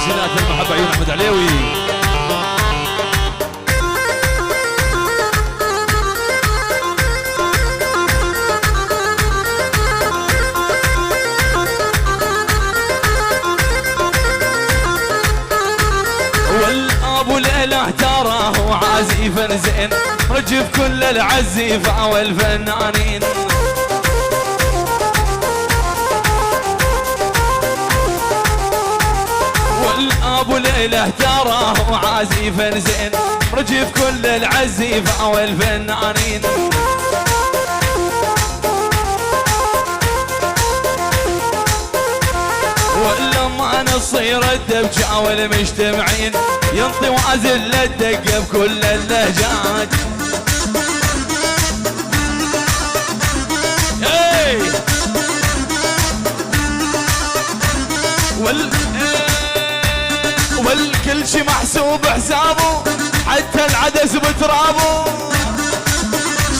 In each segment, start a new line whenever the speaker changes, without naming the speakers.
جينات المحبة عيون أحمد عليوي. والأبو ليلة تراه عازفا زين رجف كل العزيفة والفنانين. والأبو ليلة تراه عازفا زين رجف كل العزيفة والفنانين. ولما نصير الدبجة والمجتمعين ينطي وازل الدق بكل اللهجات. والكل شي محسوب حسابه حتى العدس بترابه.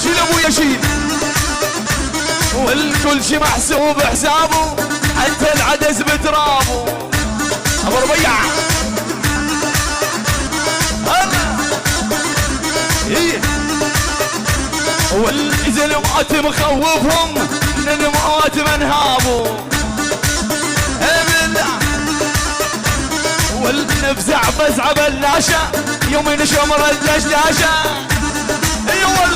شيل ابويا شيل. والكل شي محسوب حسابه حتى العدس بترابه. ابو ربيع والزلمات مخوفهم من الموت منهابه. والنفزع فزعه بلاشة يومين شمر الدشداشة. ايوه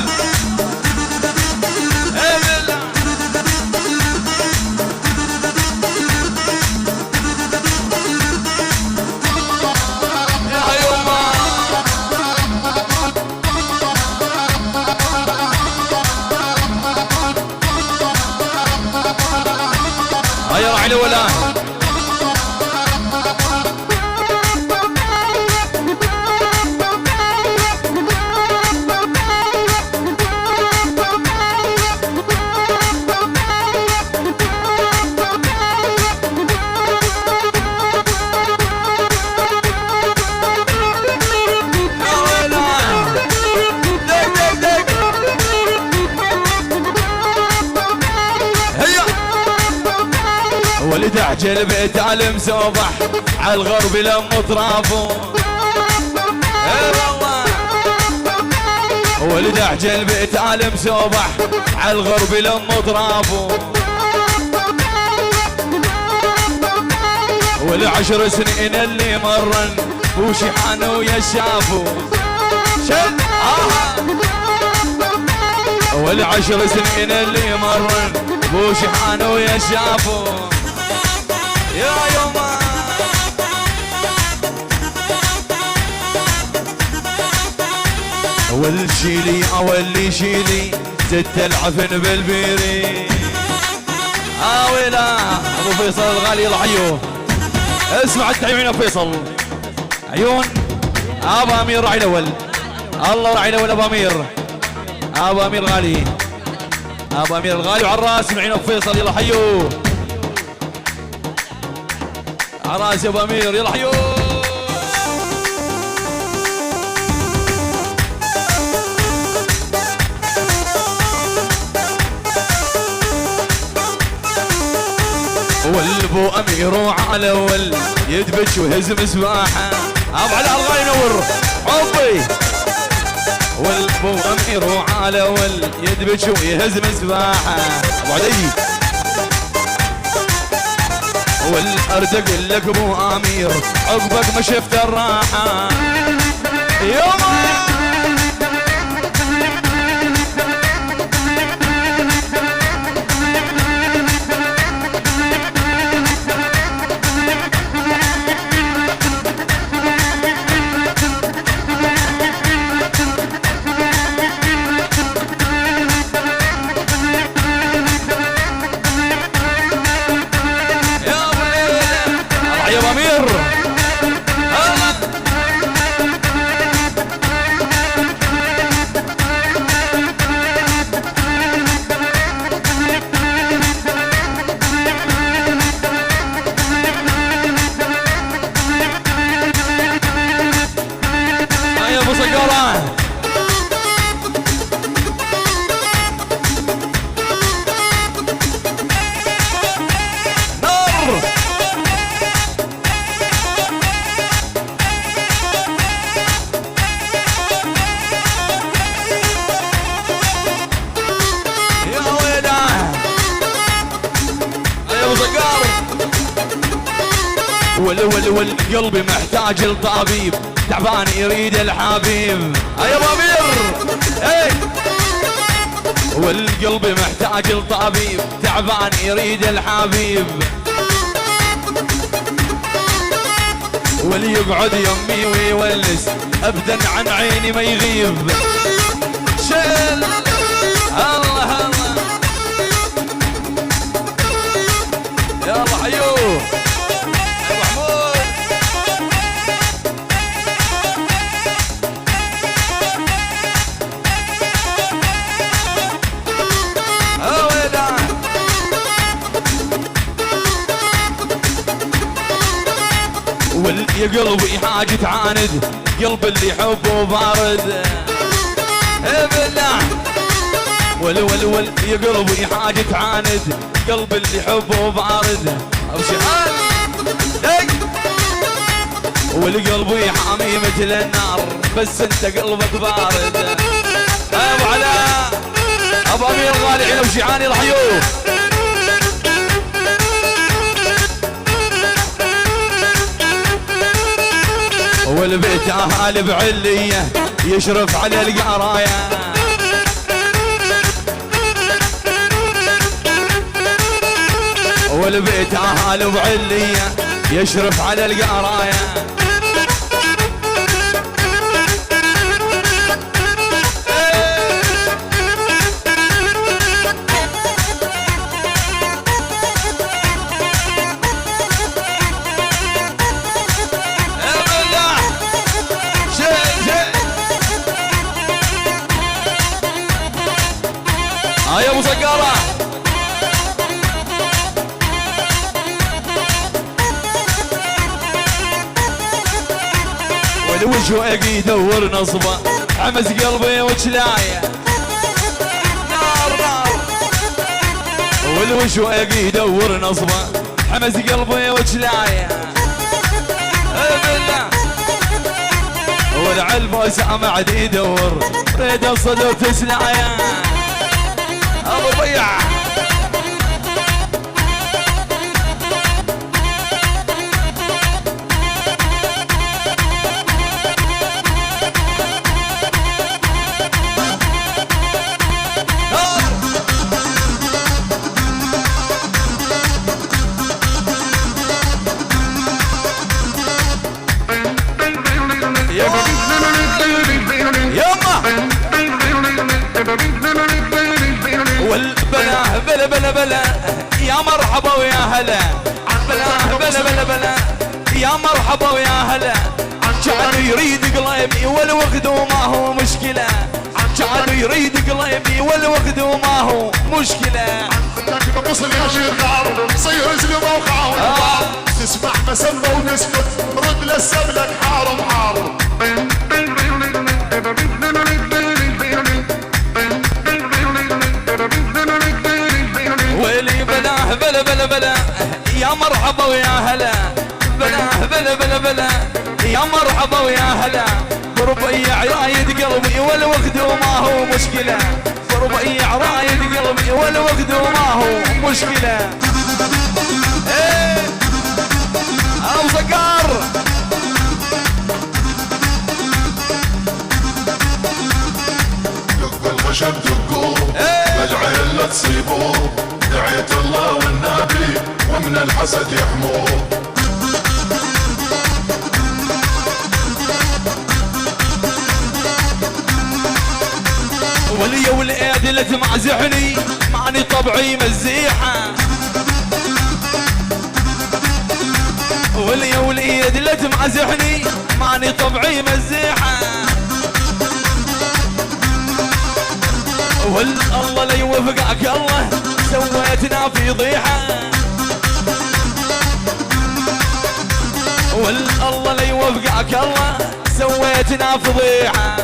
هيا راعي الاولان. ولد عجل بيت المسوبح على الغرب لم اطرافه. اي والله ولد عجل بيت المسوبح على الغرب لم اطرافه. والعشر سنين اللي مرن وشحن ويشافوا. شد والعشر سنين اللي مرن وشحن ويشافوا. يا يوما والشيلي واللي شيلي زدت العفن بالبيري. ويلا ابو فيصل الغالي يلا حيوه. اسمع التعيين ابو فيصل عيون. ابو امير راعي الاول. الله راعي الاول ابو امير. ابو امير الغالي. ابو امير الغالي وعلى الراس معين ابو فيصل يلا حيوه. عراس يا ابو امير يلا حيو. والبو امير وعلى اول يدبش ويهزم سباحه. ابو علاء الغالي ينور حبي. والبو امير وعلى اول يدبش ويهزم سباحه. ابو علي والارزق لك ابو امير عقبك ما شفت الراحه. يوم قلبي محتاج لطبيب تعبان يريد الحبيب. يا ضمير والقلب محتاج لطبيب تعبان يريد الحبيب. واللي يقعد يمي ويولس ابدا عن عيني ما يغيب. شيل الله الله يلا حيوه يا قلبي حاجة تعاند قلب اللي يحبه بارد. بالله يا قلبي حاجة تعاند قلب اللي يحبه بارد. وشحال والقلب حامي مثل النار بس انت قلبك بارد. ابو علاء ابو امير غالي عين وشيعاني الحيوف. والبيت اهل بعليه يشرف على القرايه. والبيت اهل بعليه يشرف على القرايه. يا ابو سقاره والوجه يدور نصبه عمز قلبي وجلايه. نار نار والوجه يدور نصبه عمز قلبي وجلايه. بالله والعلم سامع يدور ريد الصدر تسلايه. ابو ربيع والبلا بلا بلا بلا يا مرحبا ويا هلا. بلا بلا بلا بلا يا مرحبا ويا هلا. كان يريد قلبي والوقت وما هو مشكلة. كان يريد قلبي والوقت وما هو مشكلة.
وصل يا شيخار صير اسلم وقعه تسمع مسمى ونسكت رد للسبلك حارم حارم.
ويلي بلا بلا بلا بلا يا مرحبا ويا هلا. بلا بلا بلا بلا يا مرحبا ويا هلا. بربيع رايد قلبي والوقت وما هو مشكلة. بربيع رايد قلبي والوقت وما هو مشكلة. ايه ابو سكر
دق الخشب دقوه بالعين لا تصيبوه. دعيت الله والنبي ومن الحسد يحموه.
ولي والايد اللي تمعزحني معني طبعي مزيحه. ولي والايد اللي تمعزحني معني طبعي مزيحه. والله لا يوفقك الله سويتنا فضيحه. والله لا يوفقك الله سويتنا فضيحه.